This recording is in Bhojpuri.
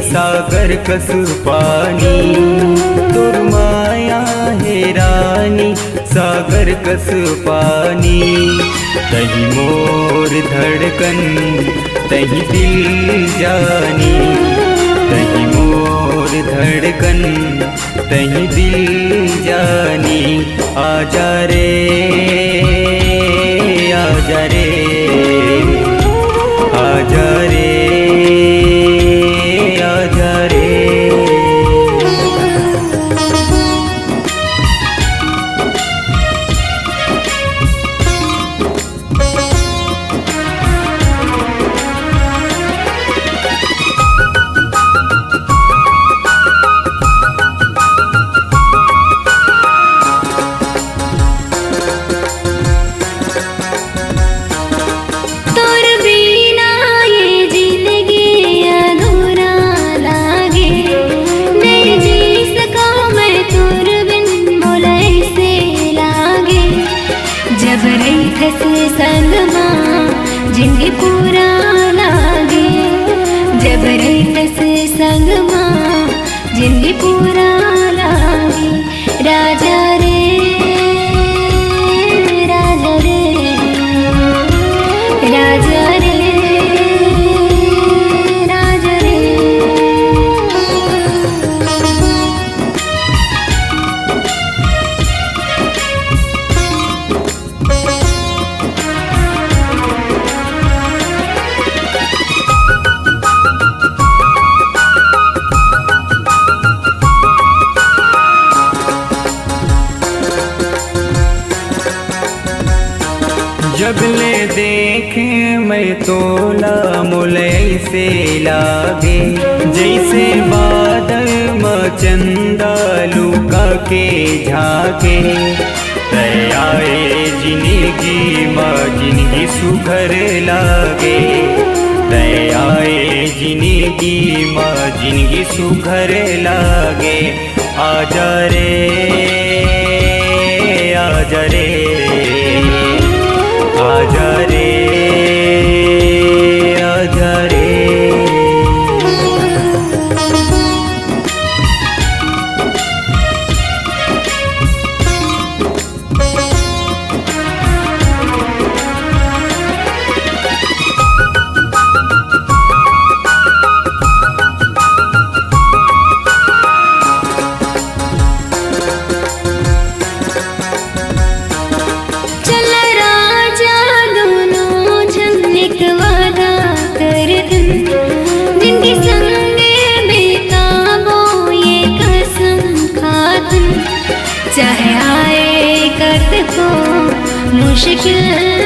सागर कस पानी तोर माया है रानी सागर कस पानी। तही मोर धड़कन तही दिल जानी तही मोर धड़कन तही दिल जानी। आजा रे आजा रे आजा रे आजा रे। संग माँ जिंदगी पूरा लागे जब रहत से संग माँ जिंदगी पूरा लागे। राजा रे राजा रे राजा रे राजा रे। जब ले देखे मैं तोला मुलई से लागे जैसे बादल मचंदा लुका के झाके। तयाए जिंदगी माँ जिंदगी सुघर लागे तयाए जिंदगी माँ जिंदगी सुघर लागे। आजा रे आजा रे आजा रे आजा रे। चाहे आए कत को मुश्किल